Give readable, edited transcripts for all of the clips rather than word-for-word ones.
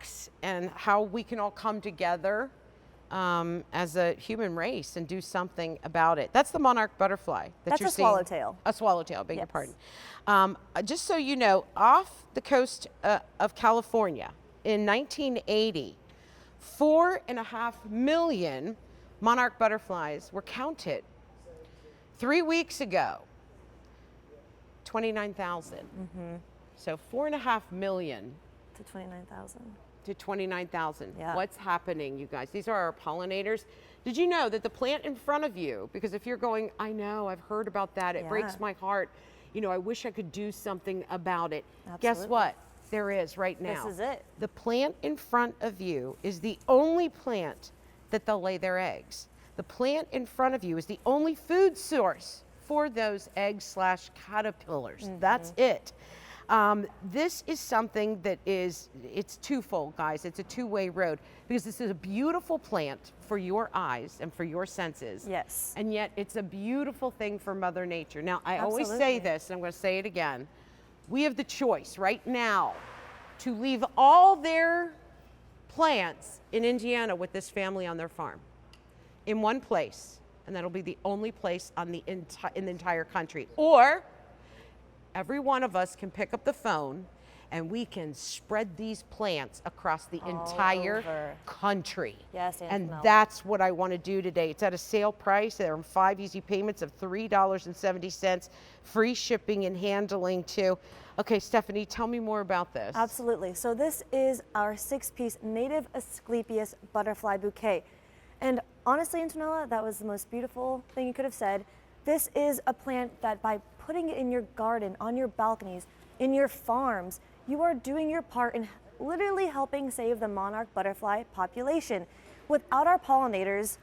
effects and how we can all come together as a human race and do something about it. That's the monarch butterfly that That's you're a seeing. swallowtail. A swallowtail, beg your Yes. pardon. Just so you know, off the coast of California in 1980, 4.5 million monarch butterflies were counted. 3 weeks ago, 29,000. So 4.5 million To 29,000. to 29,000. Yeah. What's happening, you guys? These are our pollinators. Did you know that the plant in front of you, because if you're going, I know, I've heard about that, it breaks my heart. You know, I wish I could do something about it. Guess Absolutely. what? There is right now. This is it. The plant in front of you is the only plant that they'll lay their eggs. The plant in front of you is the only food source for those eggs/caterpillars. That's it. This is something that it's twofold, guys. It's a two-way road because this is a beautiful plant for your eyes and for your senses. Yes. And yet it's a beautiful thing for Mother Nature. Now, I always say Absolutely. this, and I'm going to say it again. We have the choice right now to leave all their plants in Indiana with this family on their farm in one place, and that'll be the only place on in the entire country. Or every one of us can pick up the phone and we can spread these plants across the entire over. country. Yes, and Antonella. that's what I want to do today. It's at a sale price. There are 5 easy payments of $3.70, free shipping and handling too. Okay, Stephanie, tell me more about this. Absolutely. So this is our 6-piece native Asclepias butterfly bouquet. And honestly, Antonella, that was the most beautiful thing you could have said. This is a plant that by putting it in your garden, on your balconies, in your farms, you are doing your part in literally helping save the monarch butterfly population. Without our pollinators,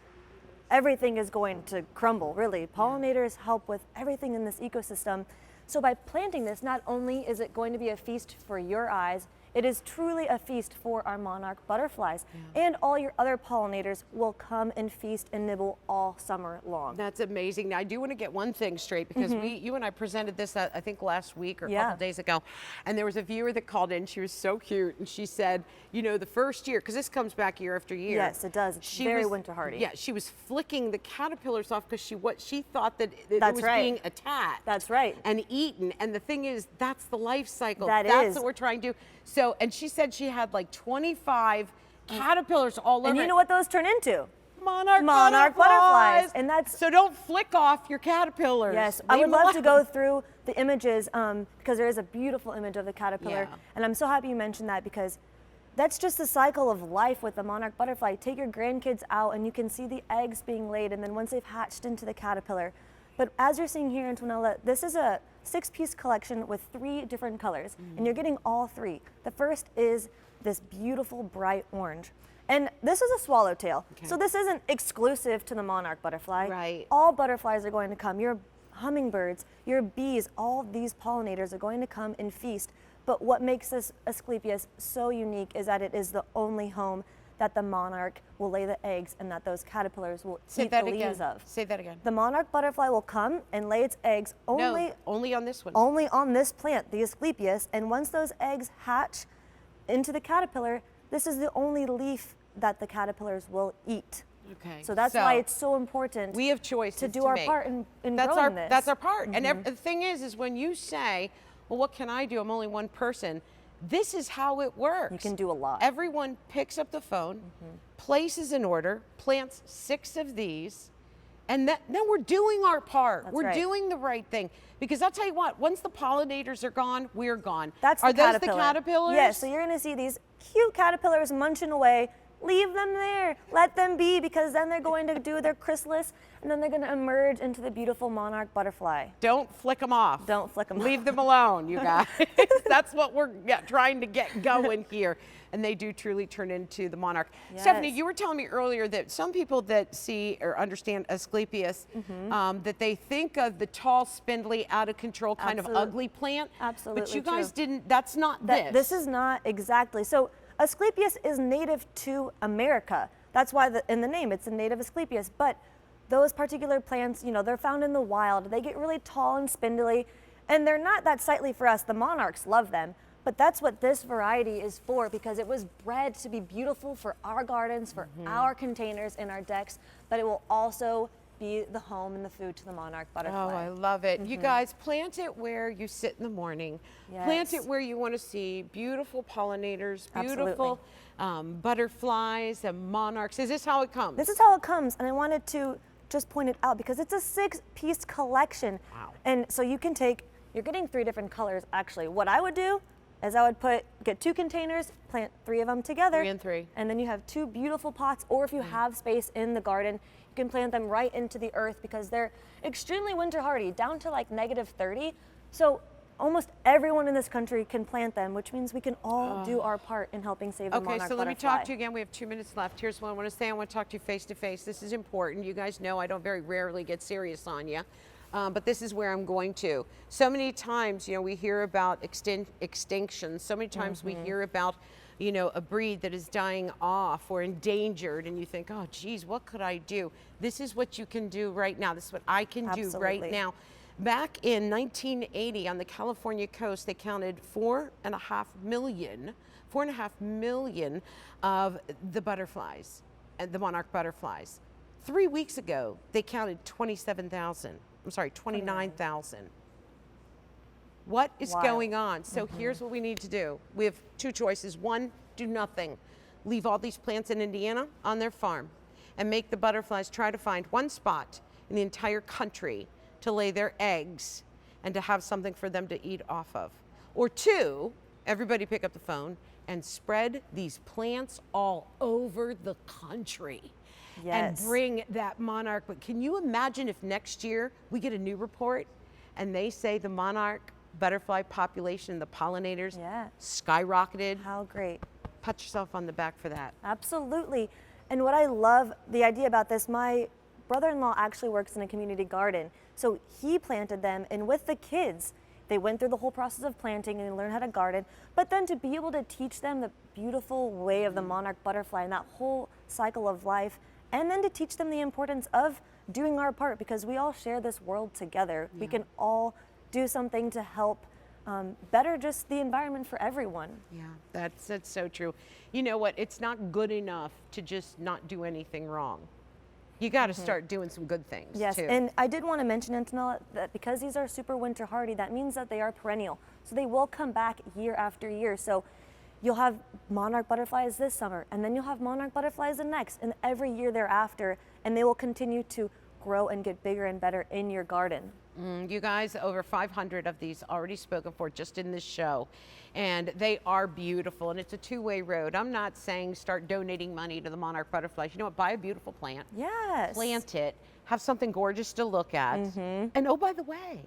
everything is going to crumble, really. Pollinators help with everything in this ecosystem. So by planting this, not only is it going to be a feast for your eyes, it is truly a feast for our monarch butterflies. And all your other pollinators will come and feast and nibble all summer long. That's amazing. Now, I do want to get one thing straight because you and I presented this, I think, last week or a couple days ago. And there was a viewer that called in. She was so cute. And she said, you know, the first year, because this comes back year after year. Yes, it does. It's very winter hardy. Yeah, she was flicking the caterpillars off because she thought that it That's was right. being attacked. That's right. And eaten. And the thing is, that's the life cycle. That that's is. what we're trying to do. So, and she said she had like 25 caterpillars all over. And you it. know what those turn into? Monarch butterflies. And that's so don't flick off your caterpillars. Yes, I Leave would them love to alone. go through the images because there is a beautiful image of the caterpillar. Yeah. And I'm so happy you mentioned that because that's just the cycle of life with the monarch butterfly. Take your grandkids out and you can see the eggs being laid, and then once they've hatched into the caterpillar. But as you're seeing here, Antonella, this is a 6-piece collection with 3 different colors, and you're getting all 3. The first is this beautiful bright orange. And this is a swallowtail. Okay. So this isn't exclusive to the monarch butterfly. Right. All butterflies are going to come. Your hummingbirds, your bees, all of these pollinators are going to come and feast. But what makes this Asclepias so unique is that it is the only home that the monarch will lay the eggs and that those caterpillars will eat the leaves of. Say that again. The monarch butterfly will come and lay its eggs only on this one. only on this plant, the Asclepias, and once those eggs hatch into the caterpillar, this is the only leaf that the caterpillars will eat. Okay. So that's why it's so important we have choices to do our part in growing this. That's our part. And the thing is when you say, well, what can I do? I'm only one person. This is how it works. You can do a lot. Everyone picks up the phone, places an order, plants 6 of these, and then we're doing our part. That's we're right. doing the right thing. Because I'll tell you what, once the pollinators are gone, we're gone. That's Are the those caterpillar. the caterpillars? Yes, so you're gonna see these cute caterpillars munching away. Leave them there, let them be, because then they're going to do their chrysalis, and then they're gonna emerge into the beautiful monarch butterfly. Don't flick them off. Don't flick them Leave them alone, you guys. That's what we're trying to get going here. And they do truly turn into the monarch. Yes. Stephanie, you were telling me earlier that some people that see or understand Asclepias, that they think of the tall, spindly, out of control kind of ugly plant. Absolutely But you guys true. didn't, that's not this. This is not exactly. So Asclepias is native to America. That's why in the name, it's a native Asclepias. But those particular plants, you know, they're found in the wild. They get really tall and spindly, and they're not that sightly for us. The monarchs love them. But that's what this variety is for, because it was bred to be beautiful for our gardens, for our containers and our decks, but it will also be the home and the food to the monarch butterfly. Oh, I love it. You guys, plant it where you sit in the morning. Plant it Yes. where you want to see beautiful pollinators, Absolutely. beautiful butterflies and monarchs. Is this how it comes? This is how it comes, and I wanted to just point it out because it's a 6-piece collection. Wow. And so you can take, you're getting 3 different colors actually. What I would do is I would get 2 containers, plant 3 of them together. 3 and 3. And then you have 2 beautiful pots, or if you have space in the garden, you can plant them right into the earth because they're extremely winter hardy, down to like -30. So almost everyone in this country can plant them, which means we can all do our part in helping save the Okay, monarch so let me butterfly. talk to you again. We have 2 minutes left. Here's what I want to say. I want to talk to you face to face. This is important. You guys know I don't very rarely get serious on you. But this is where I'm going to. So many times, we hear about extinction. So many times we hear about, a breed that is dying off or endangered, and you think, oh, geez, what could I do? This is what you can do right now. This is what I can do right Absolutely. now. Back in 1980 on the California coast, they counted 4.5 million of the butterflies, the monarch butterflies. 3 weeks ago, they counted 29,000. What is Wow. going on? So here's what we need to do. We have 2 choices. 1, do nothing. Leave all these plants in Indiana on their farm and make the butterflies try to find 1 spot in the entire country to lay their eggs and to have something for them to eat off of. Or 2, everybody pick up the phone and spread these plants all over the country. And Yes. bring that monarch. But can you imagine if next year we get a new report and they say the monarch butterfly population, the pollinators Yeah. skyrocketed? How great. Pat yourself on the back for that. Absolutely. And what I love, the idea about this, my brother-in-law actually works in a community garden. So he planted them, and with the kids, they went through the whole process of planting and learned how to garden. But then to be able to teach them the beautiful way of the monarch butterfly and that whole cycle of life, and then to teach them the importance of doing our part, because we all share this world together. We can all do something to help better just the environment for everyone. Yeah, that's so true. You know what? It's not good enough to just not do anything wrong. You got to start doing some good things Yes, too. and I did want to mention, Antonella, that because these are super winter hardy, that means that they are perennial. So they will come back year after year. So you'll have monarch butterflies this summer, and then you'll have monarch butterflies the next, and every year thereafter, and they will continue to grow and get bigger and better in your garden. You guys, over 500 of these already spoken for just in this show, and they are beautiful, and it's a 2-way road. I'm not saying start donating money to the monarch butterflies. You know what? Buy a beautiful plant, Yes. plant it, have something gorgeous to look at, and oh, by the way,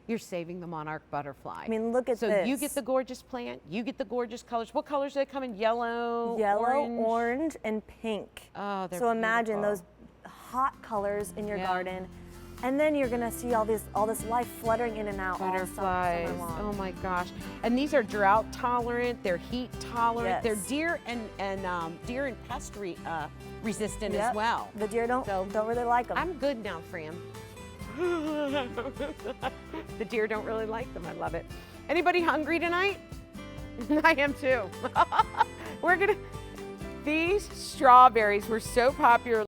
you're saving the monarch butterfly. I mean, look at so this. you get the gorgeous plant, you get the gorgeous colors. What colors do they come in? Yellow, Yellow, orange, and pink. Oh, they're so imagine beautiful. those hot colors in your Yeah. garden, and then you're gonna see all this life fluttering in and out Butterflies. all summer long. Oh my gosh. And these are drought tolerant, they're heat tolerant, they're Yes. deer and pest resistant Yep. as well. The deer don't really like them. I'm good now, Fran. The deer don't really like them. I love it. Anybody hungry tonight? I am too. These strawberries were so popular